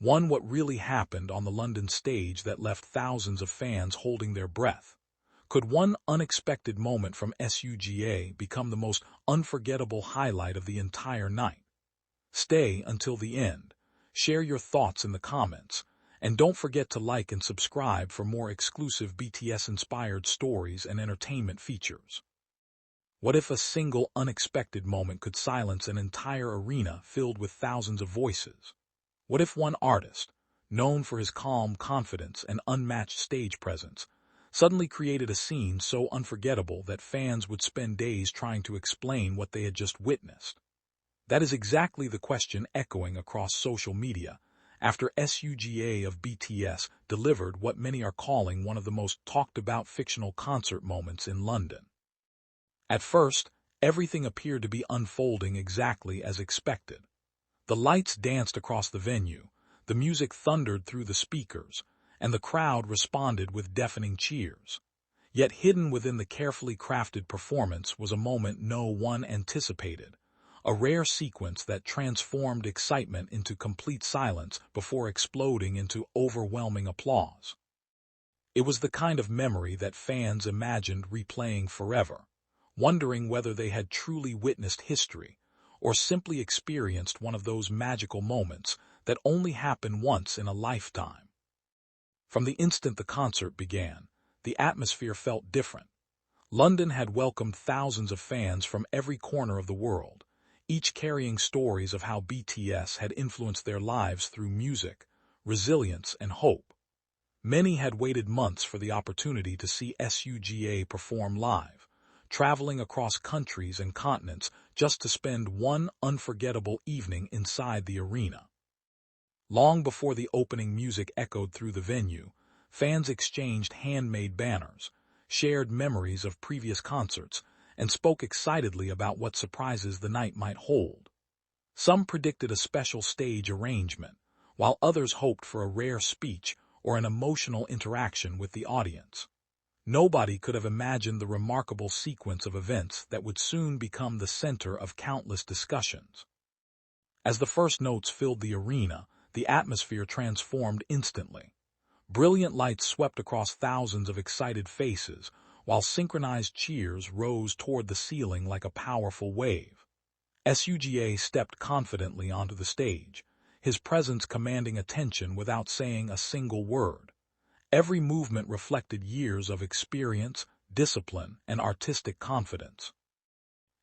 What really happened on the London stage that left thousands of fans holding their breath? Could one unexpected moment from SUGA become the most unforgettable highlight of the entire night? Stay until the end, share your thoughts in the comments, and don't forget to like and subscribe for more exclusive BTS-inspired stories and entertainment features. What if a single unexpected moment could silence an entire arena filled with thousands of voices? What if one artist, known for his calm confidence and unmatched stage presence, suddenly created a scene so unforgettable that fans would spend days trying to explain what they had just witnessed? That is exactly the question echoing across social media after SUGA of BTS delivered what many are calling one of the most talked-about fictional concert moments in London. At first, everything appeared to be unfolding exactly as expected. The lights danced across the venue, the music thundered through the speakers, and the crowd responded with deafening cheers. Yet hidden within the carefully crafted performance was a moment no one anticipated, a rare sequence that transformed excitement into complete silence before exploding into overwhelming applause. It was the kind of memory that fans imagined replaying forever, wondering whether they had truly witnessed history or simply experienced one of those magical moments that only happen once in a lifetime. From the instant the concert began, the atmosphere felt different. London had welcomed thousands of fans from every corner of the world, each carrying stories of how BTS had influenced their lives through music, resilience, and hope. Many had waited months for the opportunity to see SUGA perform live, traveling across countries and continents just to spend one unforgettable evening inside the arena. Long before the opening music echoed through the venue, fans exchanged handmade banners, shared memories of previous concerts, and spoke excitedly about what surprises the night might hold. Some predicted a special stage arrangement, while others hoped for a rare speech or an emotional interaction with the audience. Nobody could have imagined the remarkable sequence of events that would soon become the center of countless discussions. As the first notes filled the arena, the atmosphere transformed instantly. Brilliant lights swept across thousands of excited faces, while synchronized cheers rose toward the ceiling like a powerful wave. SUGA stepped confidently onto the stage, his presence commanding attention without saying a single word. Every movement reflected years of experience, discipline, and artistic confidence.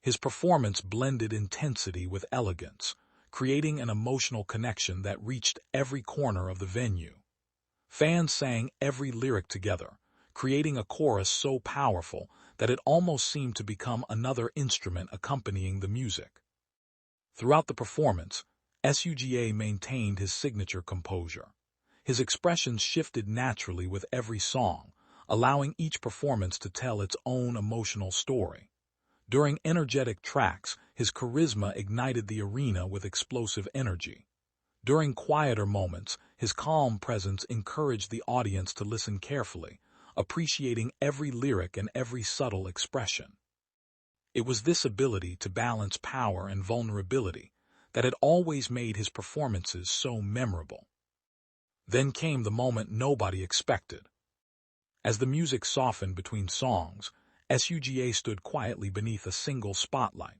His performance blended intensity with elegance, creating an emotional connection that reached every corner of the venue. Fans sang every lyric together, creating a chorus so powerful that it almost seemed to become another instrument accompanying the music. Throughout the performance, SUGA maintained his signature composure. His expressions shifted naturally with every song, allowing each performance to tell its own emotional story. During energetic tracks, his charisma ignited the arena with explosive energy. During quieter moments, his calm presence encouraged the audience to listen carefully, appreciating every lyric and every subtle expression. It was this ability to balance power and vulnerability that had always made his performances so memorable. Then came the moment nobody expected. As the music softened between songs, SUGA stood quietly beneath a single spotlight.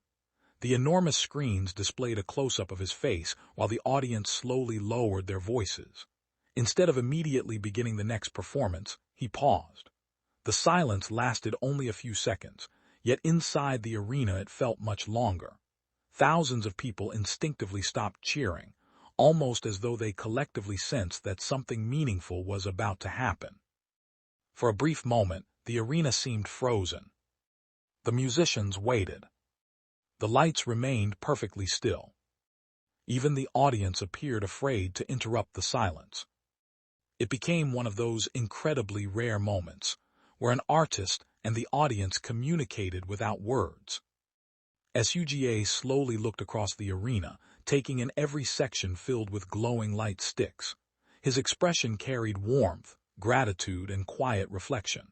The enormous screens displayed a close-up of his face while the audience slowly lowered their voices. Instead of immediately beginning the next performance, he paused. The silence lasted only a few seconds, yet inside the arena it felt much longer. Thousands of people instinctively stopped cheering, almost as though they collectively sensed that something meaningful was about to happen. For a brief moment, the arena seemed frozen. The musicians waited. The lights remained perfectly still. Even the audience appeared afraid to interrupt the silence. It became one of those incredibly rare moments, where an artist and the audience communicated without words. SUGA slowly looked across the arena, taking in every section filled with glowing light sticks. His expression carried warmth, gratitude, and quiet reflection.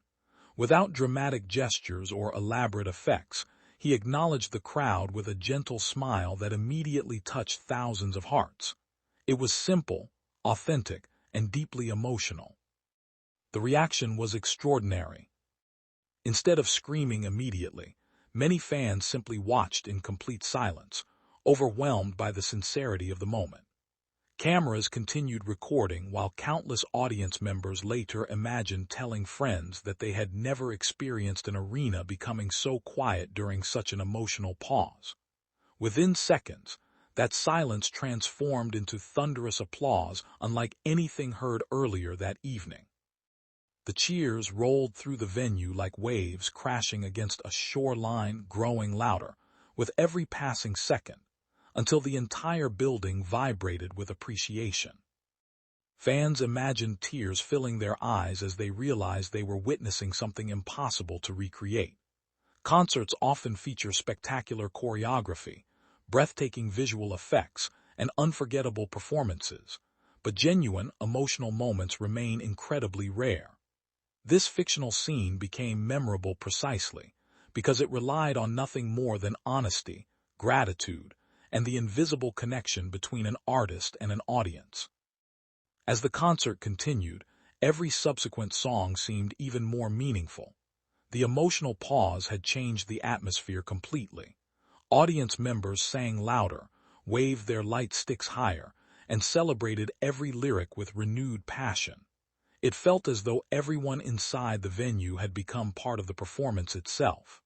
Without dramatic gestures or elaborate effects, he acknowledged the crowd with a gentle smile that immediately touched thousands of hearts. It was simple, authentic, and deeply emotional. The reaction was extraordinary. Instead of screaming immediately, many fans simply watched in complete silence, overwhelmed by the sincerity of the moment. Cameras continued recording while countless audience members later imagined telling friends that they had never experienced an arena becoming so quiet during such an emotional pause. Within seconds, that silence transformed into thunderous applause unlike anything heard earlier that evening. The cheers rolled through the venue like waves crashing against a shoreline, growing louder with every passing second, until the entire building vibrated with appreciation. Fans imagined tears filling their eyes as they realized they were witnessing something impossible to recreate. Concerts often feature spectacular choreography, breathtaking visual effects, and unforgettable performances, but genuine, emotional moments remain incredibly rare. This fictional scene became memorable precisely because it relied on nothing more than honesty, gratitude, and the invisible connection between an artist and an audience. As the concert continued, every subsequent song seemed even more meaningful. The emotional pause had changed the atmosphere completely. Audience members sang louder, waved their light sticks higher, and celebrated every lyric with renewed passion. It felt as though everyone inside the venue had become part of the performance itself.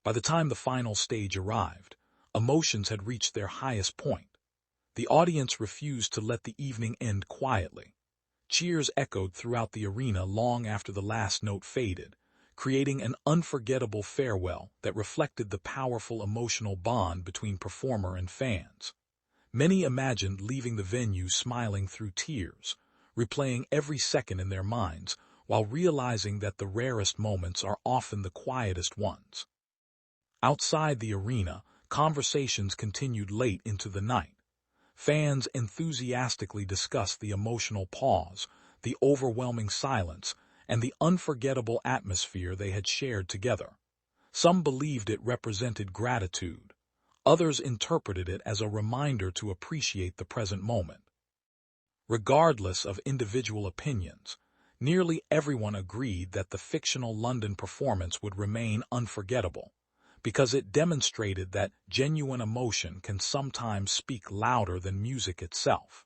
By the time the final stage arrived, emotions had reached their highest point. The audience refused to let the evening end quietly. Cheers echoed throughout the arena long after the last note faded, creating an unforgettable farewell that reflected the powerful emotional bond between performer and fans. Many imagined leaving the venue smiling through tears, replaying every second in their minds, while realizing that the rarest moments are often the quietest ones. Outside the arena, conversations continued late into the night. Fans enthusiastically discussed the emotional pause, the overwhelming silence, and the unforgettable atmosphere they had shared together. Some believed it represented gratitude. Others interpreted it as a reminder to appreciate the present moment. Regardless of individual opinions, nearly everyone agreed that the fictional London performance would remain unforgettable, because it demonstrated that genuine emotion can sometimes speak louder than music itself.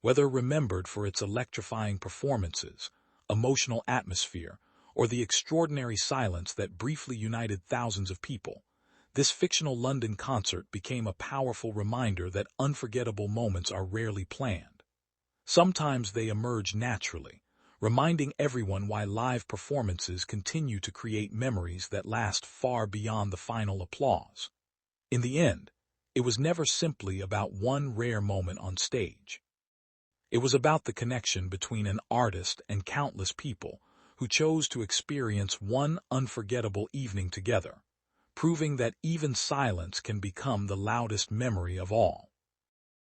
Whether remembered for its electrifying performances, emotional atmosphere, or the extraordinary silence that briefly united thousands of people, this fictional London concert became a powerful reminder that unforgettable moments are rarely planned. Sometimes they emerge naturally, reminding everyone why live performances continue to create memories that last far beyond the final applause. In the end, it was never simply about one rare moment on stage. It was about the connection between an artist and countless people who chose to experience one unforgettable evening together, proving that even silence can become the loudest memory of all.